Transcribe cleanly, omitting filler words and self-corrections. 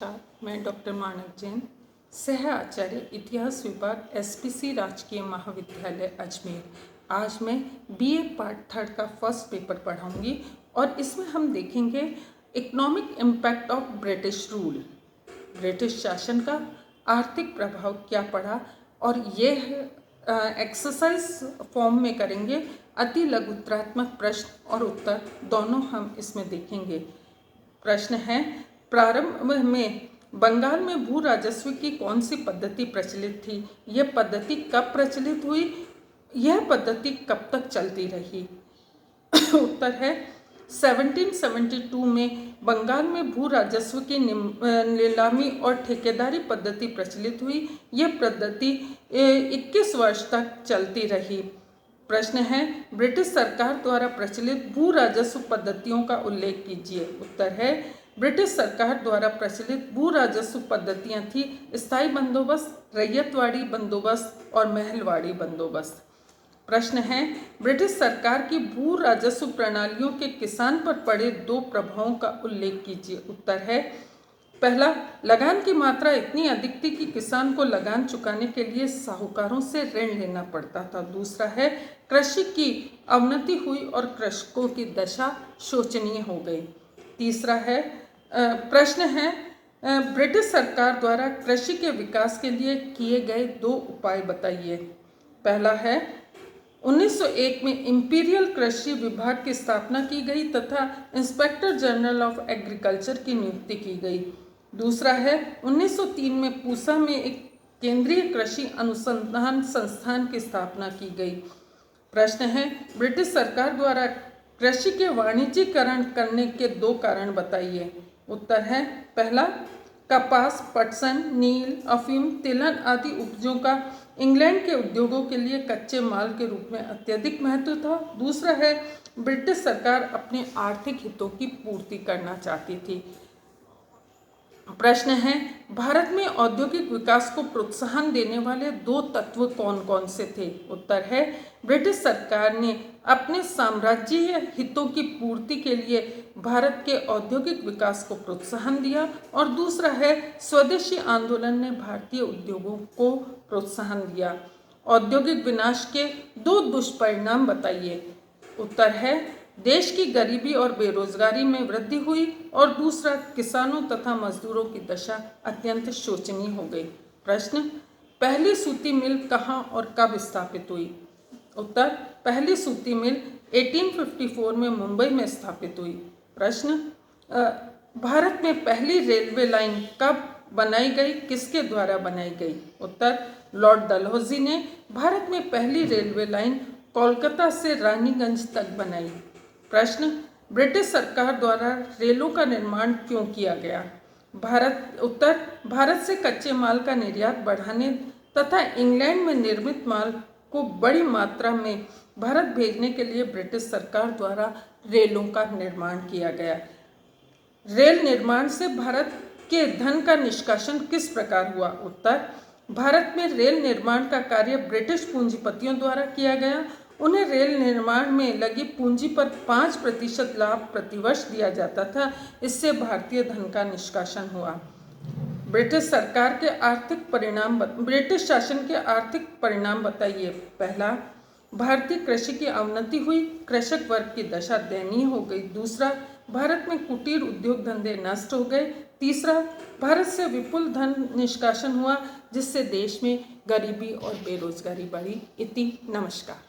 मैं डॉक्टर मानक जैन, सह आचार्य इतिहास विभाग एसपीसी राजकीय महाविद्यालय अजमेर। आज मैं बीए पार्ट 3 का फर्स्ट पेपर पढ़ाऊंगी और इसमें हम देखेंगे economic impact of British rule. British शासन का आर्थिक प्रभाव क्या पड़ा और यह एक्सरसाइज फॉर्म में करेंगे। अति लघुत्रात्मक प्रश्न और उत्तर दोनों हम इसमें देखेंगे। प्रश्न है, प्रारंभ में बंगाल में भू राजस्व की कौन सी पद्धति प्रचलित थी? यह पद्धति कब प्रचलित हुई? यह पद्धति कब तक चलती रही? उत्तर है 1772 में बंगाल में भू राजस्व की नीलामी और ठेकेदारी पद्धति प्रचलित हुई। यह पद्धति 21 वर्ष तक चलती रही। प्रश्न है, ब्रिटिश सरकार द्वारा प्रचलित भू राजस्व पद्धतियों का उल्लेख कीजिए। उत्तर है, ब्रिटिश सरकार द्वारा प्रचलित भू राजस्व पद्धतियाँ थी स्थायी बंदोबस्त, रैयतवाड़ी बंदोबस्त और महलवाड़ी बंदोबस्त। प्रश्न है, ब्रिटिश सरकार की भू राजस्व प्रणालियों के किसान पर पड़े 2 प्रभावों का उल्लेख कीजिए। उत्तर है, पहला, लगान की मात्रा इतनी अधिक थी कि किसान को लगान चुकाने के लिए साहूकारों से ऋण लेना पड़ता था। दूसरा है, कृषि की अवनति हुई और कृषकों की दशा शोचनीय हो गई। तीसरा है, प्रश्न है, ब्रिटिश सरकार द्वारा कृषि के विकास के लिए किए गए 2 उपाय बताइए। पहला है, 1901 में इंपीरियल कृषि विभाग की स्थापना की गई तथा इंस्पेक्टर जनरल ऑफ एग्रीकल्चर की नियुक्ति की गई। दूसरा है, 1903 में पूसा में एक केंद्रीय कृषि अनुसंधान संस्थान की स्थापना की गई। प्रश्न है, ब्रिटिश सरकार द्वारा कृषि के वाणिज्यीकरण करने के 2 कारण बताइए। उत्तर है, पहला, कपास, पटसन, नील, अफीम, तिलहन आदि उपजों का इंग्लैंड के उद्योगों के लिए कच्चे माल के रूप में अत्यधिक महत्व था। दूसरा है, ब्रिटिश सरकार अपने आर्थिक हितों की पूर्ति करना चाहती थी। प्रश्न है, भारत में औद्योगिक विकास को प्रोत्साहन देने वाले 2 तत्व कौन कौन से थे? उत्तर है, ब्रिटिश सरकार ने अपने साम्राज्यीय हितों की पूर्ति के लिए भारत के औद्योगिक विकास को प्रोत्साहन दिया और दूसरा है, स्वदेशी आंदोलन ने भारतीय उद्योगों को प्रोत्साहन दिया। औद्योगिक विनाश के 2 दुष्परिणाम बताइए। उत्तर है, देश की गरीबी और बेरोजगारी में वृद्धि हुई और दूसरा, किसानों तथा मजदूरों की दशा अत्यंत शोचनीय हो गई। प्रश्न, पहली सूती मिल कहाँ और कब स्थापित हुई? उत्तर, पहली सूती मिल 1854 में मुंबई में स्थापित हुई। प्रश्न, भारत में पहली रेलवे लाइन कब बनाई गई, किसके द्वारा बनाई गई? उत्तर, लॉर्ड डलहौजी ने भारत में पहली रेलवे लाइन कोलकाता से रानीगंज तक बनाई। प्रश्न, ब्रिटिश सरकार द्वारा रेलों का निर्माण क्यों किया गया? उत्तर, भारत से कच्चे माल का निर्यात बढ़ाने तथा इंग्लैंड में निर्मित माल को बड़ी मात्रा में भारत भेजने के लिए ब्रिटिश सरकार द्वारा रेलों का निर्माण किया गया। रेल निर्माण से भारत के धन का निष्कासन किस प्रकार हुआ? उत्तर, भारत में रेल निर्माण का कार्य ब्रिटिश पूंजीपतियों द्वारा किया गया। उन्हें रेल निर्माण में लगी पूंजी पर 5% लाभ प्रतिवर्ष दिया जाता था। इससे भारतीय धन का निष्कासन हुआ। ब्रिटिश शासन के आर्थिक परिणाम बताइए। पहला, भारतीय कृषि की अवनति हुई, कृषक वर्ग की दशा दयनीय हो गई। दूसरा, भारत में कुटीर उद्योग धंधे नष्ट हो गए। तीसरा, भारत से विपुल धन निष्कासन हुआ जिससे देश में गरीबी और बेरोजगारी बढ़ी। इति नमस्कार।